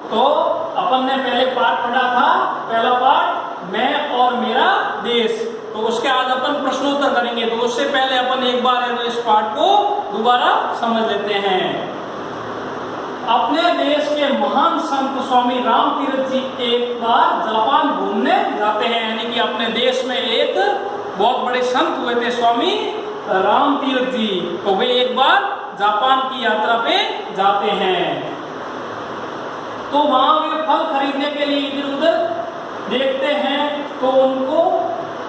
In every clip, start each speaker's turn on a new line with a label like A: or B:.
A: तो अपन ने पहले पाठ पढ़ा था, पहला पाठ मैं और मेरा देश, तो उसके आज अपन प्रश्नोत्तर करेंगे। तो उससे पहले अपन एक बार इस पाठ को दोबारा समझ लेते हैं। अपने देश के महान संत स्वामी रामतीर्थ जी एक बार जापान घूमने जाते हैं, यानी कि अपने देश में एक बहुत बड़े संत हुए थे स्वामी रामतीर्थ जी, तो वे एक बार जापान की यात्रा पे जाते हैं। तो वहां वे फल खरीदने के लिए इधर उधर देखते हैं, तो उनको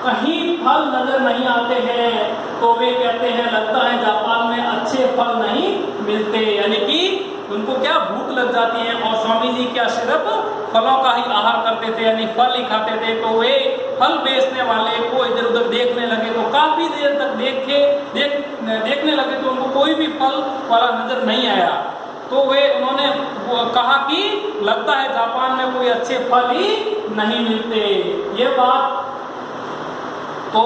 A: कहीं फल नजर नहीं आते हैं। तो वे कहते हैं लगता है जापान में अच्छे फल नहीं मिलते, यानी कि उनको क्या भूख लग जाती है। और स्वामी जी क्या सिर्फ फलों का ही आहार करते थे, यानी फल ही खाते थे। तो वे फल बेचने वाले को इधर उधर देखने लगे, तो काफी देर तक देखने लगे, तो उनको कोई भी फल वाला नजर नहीं आया। तो उन्होंने कहा कि लगता है जापान में कोई अच्छे फल ही नहीं मिलते। ये बात तो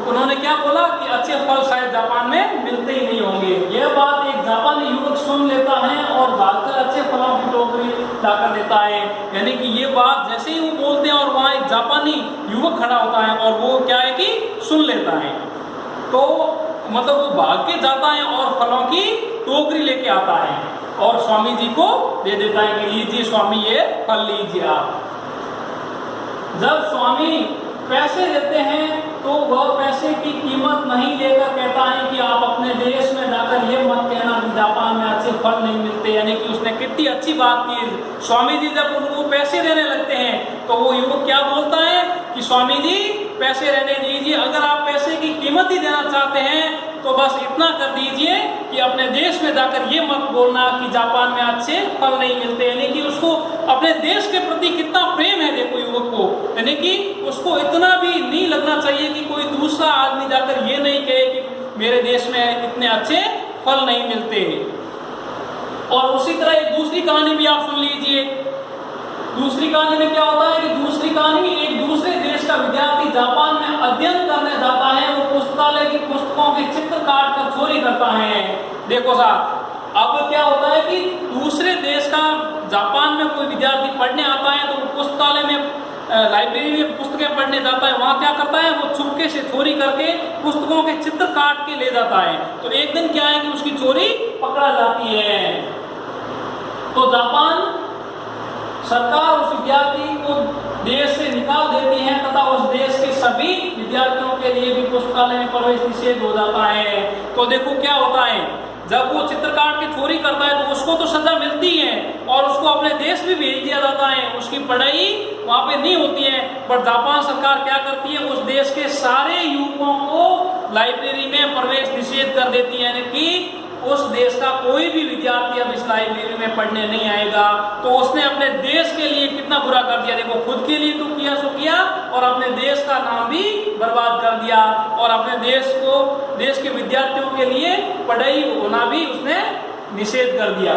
A: उन्होंने क्या बोला कि अच्छे फल शायद जापान में मिलते ही नहीं होंगे। यह बात एक जापानी युवक सुन लेता है और भागकर अच्छे फलों की टोकरी लाकर देता है। यानी कि ये बात जैसे ही वो बोलते हैं और वहाँ एक जापानी युवक खड़ा होता है और वो क्या है कि सुन लेता है, तो मतलब वो भाग के जाता है और फलों की टोकरी लेके आता है और स्वामी जी को दे देता है कि लीजिए स्वामी ये फल लीजिए आप। जब स्वामी पैसे देते हैं तो वह पैसे की कीमत नहीं लेकर कहता है कि आप अपने देश में जाकर ये मत कहना कि जापान में अच्छे फल नहीं मिलते। यानी कि उसने कितनी अच्छी बात की। स्वामी जी जब उनको पैसे देने लगते हैं तो वो युवक क्या बोलता है कि स्वामी जी पैसे रहने दीजिए, अगर आप पैसे की कीमत ही देना चाहते हैं तो बस इतना कर दीजिए कि अपने देश में जाकर ये मत बोलना कि जापान में अच्छे फल नहीं मिलते। यानी कि उसको अपने देश के प्रति कितना प्रेम है देखो युवक को, यानी कि उसको इतना भी नहीं लगना चाहिए कि कोई दूसरा आदमी जाकर ये नहीं कहे कि मेरे देश में इतने अच्छे फल नहीं मिलते। और उसी तरह एक दूसरी कहानी भी आप सुन लीजिए। दूसरी कहानी में क्या होता है कि दूसरी कहानी एक दूसरे देश का विद्यार्थी जापान में अध्ययन करने जाता है। वो पुस्तकालय की पुस्तकों के चित्र काट कर चोरी करता है। देखो साहब, अब क्या होता है कि दूसरे देश का जापान में कोई विद्यार्थी पढ़ने आता है तो वो पुस्तकालय में लाइब्रेरी में पुस्तकें पढ़ने जाता है। वहाँ क्या करता है, वो चुपके से चोरी करके पुस्तकों के चित्र काट के ले जाता है। तो एक दिन क्या है कि उसकी चोरी पकड़ा जाती है। तो जापान सरकार उस विद्यार्थी को देश से निकाल देती है तथा उस देश के सभी विद्यार्थियों के लिए भी पुस्तकालय में प्रवेश निषेध हो जाता है। तो देखो क्या होता है, जब वो चित्र काट के चोरी करता है तो उसको तो सजा मिलती है और उसको अपने देश भी भेज दिया जाता है, उसकी पढ़ाई वहाँ पे नहीं होती है। पर जापान सरकार क्या करती है, उस देश के सारे युवकों को लाइब्रेरी में प्रवेश निषेध कर देती है, यानी कि उस देश का कोई भी विद्यार्थी अब इस लाइब्रेरी में पढ़ने नहीं आएगा। तो उसने अपने देश के लिए कितना बुरा कर दिया। देखो खुद के लिए तो किया सो किया और अपने देश का नाम भी बर्बाद कर दिया और अपने देश के विद्यार्थियों के लिए पढ़ाई होना भी उसने निषेध कर दिया।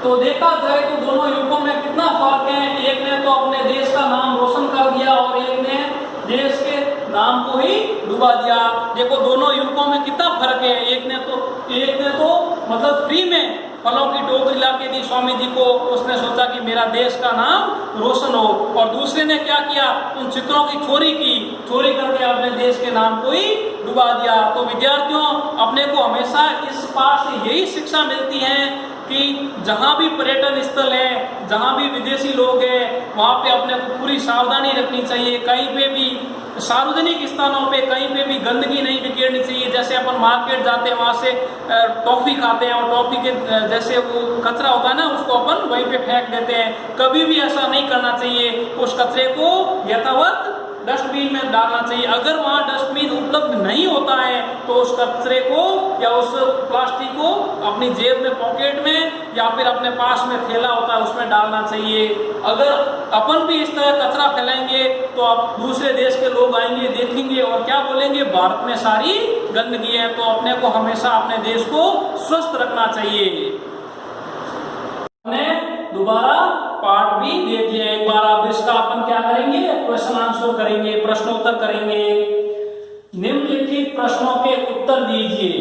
A: तो देखा जाए तो दोनों युवकों में कितना फर्क है। एक ने तो अपने देश का नाम रोशन कर दिया और एक ने देश के नाम को ही डुबा दिया। देखो दोनों युवकों में कितना फर्क है। एक ने तो मतलब फ्री में फलों की टोकरी ला के दी स्वामी जी को, उसने सोचा कि मेरा देश का नाम रोशन हो। और दूसरे ने क्या किया, उन चित्रों की चोरी करके अपने देश के नाम को ही डुबा दिया। तो विद्यार्थियों, अपने को हमेशा इस पाठ से यही शिक्षा मिलती है कि जहाँ भी पर्यटन स्थल है, जहाँ भी विदेशी लोग हैं, वहाँ पे अपने को पूरी सावधानी रखनी चाहिए। कहीं पे भी सार्वजनिक स्थानों पे कहीं पे भी गंदगी नहीं बिखेरनी चाहिए। जैसे अपन मार्केट जाते हैं, वहाँ से टॉफी खाते हैं और टॉफी के जैसे वो कचरा होता है ना, उसको अपन वहीं पे फेंक देते हैं। कभी भी ऐसा नहीं करना चाहिए। उस कचरे को यथावत डस्टबिन में डालना चाहिए। अगर वहाँ डस्टबिन उपलब्ध नहीं होता है तो उस कचरे को या उस प्लास्टिक को अपनी जेब में, पॉकेट में या फिर अपने पास में थैला होता है उसमें डालना चाहिए। अगर अपन भी इस तरह कचरा फैलाएंगे तो अब दूसरे देश के लोग आएंगे, देखेंगे और क्या बोलेंगे, भारत में सारी गंदगी है। तो अपने को हमेशा अपने देश को स्वस्थ रखना चाहिए। दोबारा पार्ट भी देख लिया एक बार। अब इसका अपन क्या करेंगे, क्वेश्चन आंसर करेंगे, प्रश्नोत्तर करेंगे। निम्नलिखित प्रश्नों के उत्तर दीजिए।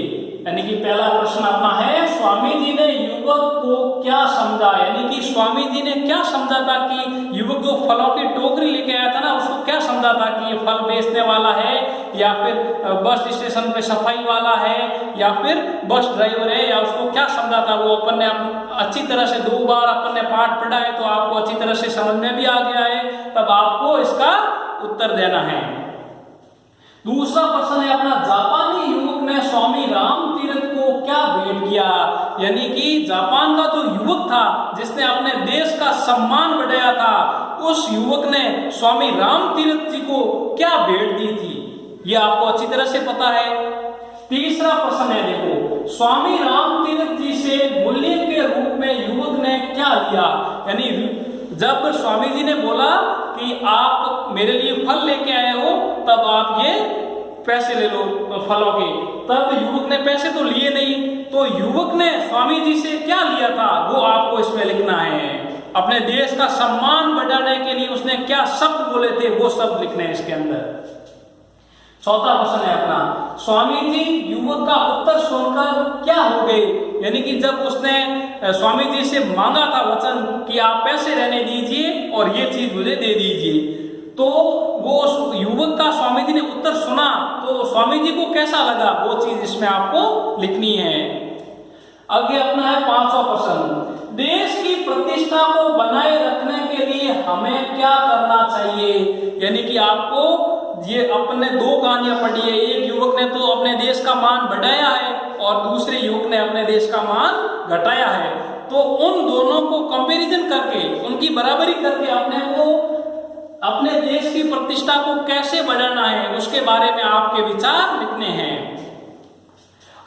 A: यानी कि पहला प्रश्न अपना है, स्वामी जी ने युगों युवक को क्या समझा, यानी कि स्वामी जी ने क्या समझा था कि युवक जो फलों की टोकरी लेके आया था ना, उसको क्या समझा था कि ये फल बेचने वाला है या फिर बस स्टेशन पे सफाई वाला है या फिर बस ड्राइवर है, या उसको क्या समझा था। वो अपन ने अच्छी तरह से 2 बार अपन ने पाठ पढ़ा है तो आपको अच्छी तरह से समझ में भी आ गया है। तब आपको इसका उत्तर देना है। दूसरा प्रश्न है अपना, जापानी युवक ने स्वामी रामतीर्थ को क्या भेंट किया, यानी कि जापान का जो युवक था जिसने अपने देश का सम्मान बढ़ाया था, उस युवक ने स्वामी रामतीर्थ जी को क्या भेंट दी थी, ये आपको अच्छी तरह से पता है। तीसरा प्रश्न है, देखो स्वामी रामतीर्थ जी से मूल्य के रूप में युवक ने क्या लिया, यानी जब स्वामी जी ने बोला कि आप मेरे लिए फल लेके आए हो तब आप ये पैसे ले लो फलों के, तब युवक ने पैसे तो लिए नहीं, तो युवक ने स्वामी जी से क्या लिया था वो आपको इसमें लिखना है। अपने देश का सम्मान बढ़ाने के लिए उसने क्या शब्द बोले थे वो शब्द लिखने हैं इसके अंदर। चौथा प्रश्न है अपना, स्वामी जी युवक का उत्तर सुनकर क्या हो गए, यानी कि जब उसने स्वामी जी से मांगा था वचन कि आप पैसे रहने दीजिए और ये चीज मुझे दे दीजिए, तो वो युवक का स्वामी जी ने उत्तर सुना तो स्वामी जी को कैसा लगा वो चीज इसमें आपको लिखनी है। आगे अपना है 5वां प्रश्न, देश की प्रतिष्ठा को बनाए रखने के लिए हमें क्या करना चाहिए, यानी कि आपको ये अपने 2 कहानियां पढ़ी है। एक युवक ने तो अपने देश का मान बढ़ाया है और दूसरे युवक ने अपने देश का मान घटाया है, तो उन दोनों को कंपैरिजन करके उनकी बराबरी करके अपने देश की प्रतिष्ठा को कैसे बढ़ाना है उसके बारे में आपके विचार लिखने हैं।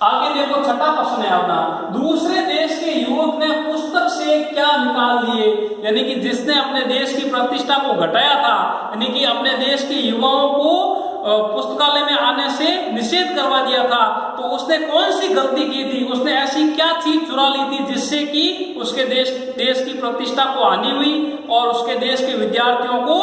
A: आगे देखो 6वां प्रश्न है अपना, दूसरे देश के युवक ने पुस्तक से क्या निकाल लिए, यानी कि जिसने अपने देश की प्रतिष्ठा को घटाया था, यानी कि अपने देश के युवाओं को पुस्तकालय में आने से निषेध करवा दिया था, तो उसने कौन सी गलती की थी, उसने ऐसी क्या चीज चुरा ली थी जिससे कि उसके देश की प्रतिष्ठा को हानि हुई और उसके देश के विद्यार्थियों को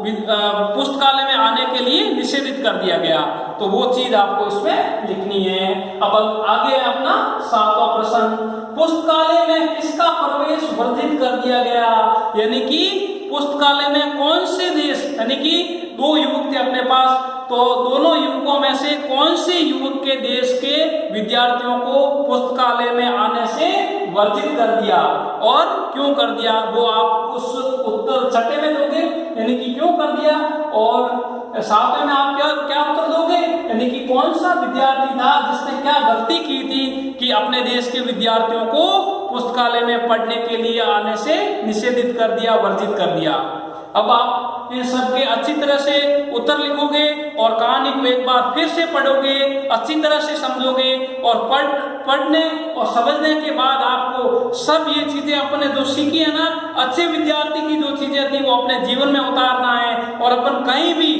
A: पुस्तकालय में आने के लिए निषेधित कर दिया गया, तो वो चीज आपको इसमें लिखनी है। अब आगे अपना 7वां प्रश्न, पुस्तकालय में किसका प्रवेश वर्जित कर दिया गया, यानी कि पुस्तकालय में कौन से देश, यानी कि 2 युवक थे अपने पास, तो दोनों युवकों में से कौन से युवक के देश के विद्यार्थियों को पुस्तकालय में आने से वर्जित कर दिया और क्यों कर दिया, वो आप उस उत्तर 6 में दोगे, यानी कि क्यों कर दिया, और 7वें में आप क्या उत्तर दोगे, यानी कि कौन सा विद्यार्थी था जिसने क्या गलती की थी कि अपने देश के विद्यार्थियों को पुस्तकालय में पढ़ने के लिए आने से निषेधित कर दिया, वर्जित कर दिया। अब आप इन सब के अच्छी तरह से उत्तर लिखोगे और कहानी को एक बार फिर से पढ़ोगे, अच्छी तरह से समझोगे और पढ़ने और समझने के बाद आपको सब ये चीजें अपने जो सीखी है ना, अच्छे विद्यार्थी की जो चीजें थी वो अपने जीवन में उतारना है। और अपन कहीं भी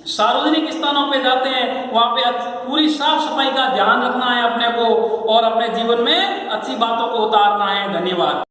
A: सार्वजनिक स्थानों पे जाते हैं वहां पे पूरी साफ सफाई का ध्यान रखना है अपने को और अपने जीवन में अच्छी बातों को उतारना है। धन्यवाद।